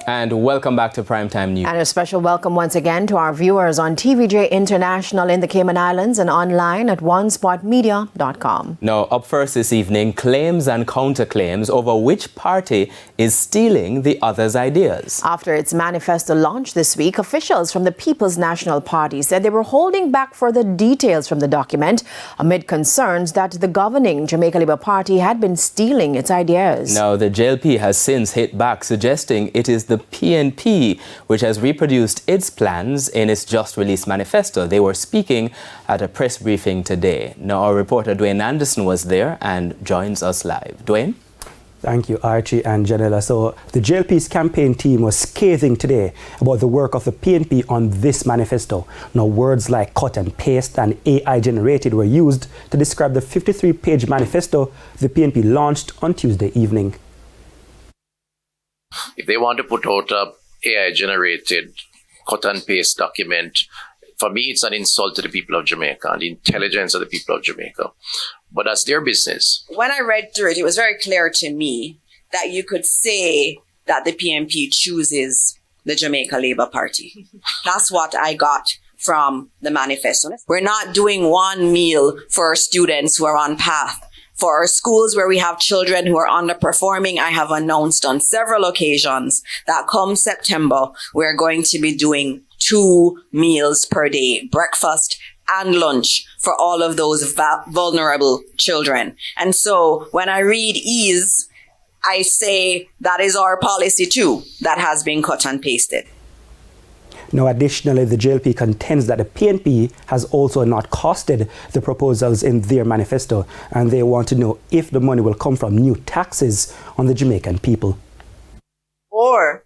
And welcome back to Primetime News. And a special welcome once again to our viewers on TVJ International in the Cayman Islands and online at onespotmedia.com. Now, up first this evening, claims and counterclaims over which party is stealing the other's ideas. After its manifesto launch this week, officials from the People's National Party said they were holding back further details from the document amid concerns that the governing Jamaica Labour Party had been stealing its ideas. Now, the JLP has since hit back, suggesting it is the PNP which has reproduced its plans in its just-released manifesto. They were speaking at a press briefing today. Now, our reporter Dwayne Anderson was there and joins us live. Dwayne? Thank you, Archie and Janella. So the JLP's campaign team was scathing today about the work of the PNP on this manifesto. Now, words like cut and paste and AI generated were used to describe the 53-page manifesto the PNP launched on Tuesday evening. If they want to put out a AI-generated cut-and-paste document, for me, it's an insult to the people of Jamaica and the intelligence of the people of Jamaica. But that's their business. When I read through it, it was very clear to me that you could say that the PNP chooses the Jamaica Labour Party. That's what I got from the manifesto. We're not doing one meal for our students who are on path. For our schools where we have children who are underperforming, I have announced on several occasions that come September, we're going to be doing 2 meals per day, breakfast and lunch for all of those vulnerable children. And so when I read ease, I say that is our policy too, that has been cut and pasted. Now, additionally, the JLP contends that the PNP has also not costed the proposals in their manifesto, and they want to know if the money will come from new taxes on the Jamaican people. Or,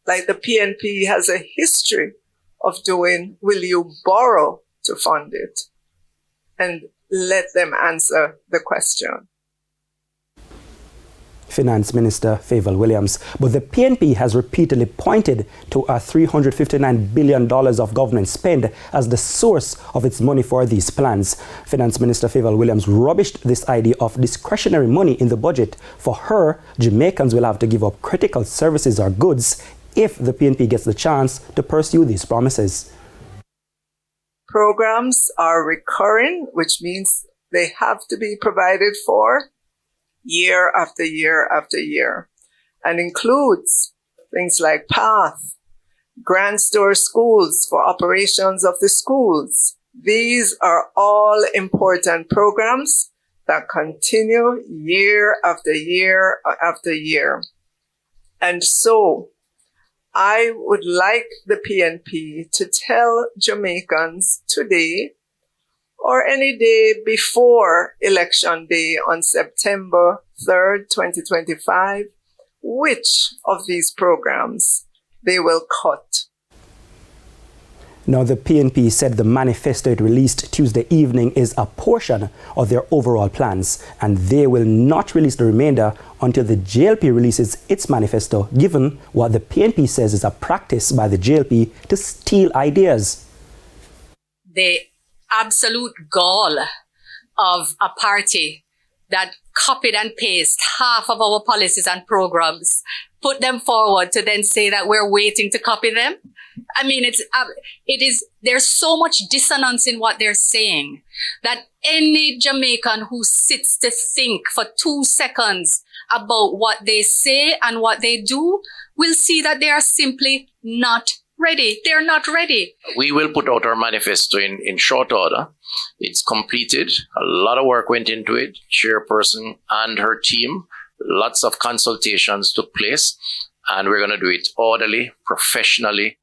like the PNP has a history of doing, will you borrow to fund it? And let them answer the question. Finance Minister Favour Williams. But the PNP has repeatedly pointed to a $359 billion of government spend as the source of its money for these plans. Finance Minister Favour Williams rubbished this idea of discretionary money in the budget. For her, Jamaicans will have to give up critical services or goods if the PNP gets the chance to pursue these promises. Programs are recurring, which means they have to be provided for year after year after year, and includes things like PATH, Grand Store schools for operations of the schools. These are all important programs that continue year after year after year. And so I would like the PNP to tell Jamaicans today or any day before Election Day on September 3rd, 2025, which of these programs they will cut. Now, the PNP said the manifesto it released Tuesday evening is a portion of their overall plans, and they will not release the remainder until the JLP releases its manifesto, given what the PNP says is a practice by the JLP to steal ideas. The absolute gall of a party that copied and pasted half of our policies and programs, put them forward to then say that we're waiting to copy them. I mean, there's so much dissonance in what they're saying that any Jamaican who sits to think for 2 seconds about what they say and what they do will see that they are simply not ready. They're not ready. We will put out our manifesto in short order. It's completed. A lot of work went into it. Chairperson and her team. Lots of consultations took place. And we're going to do it orderly, professionally.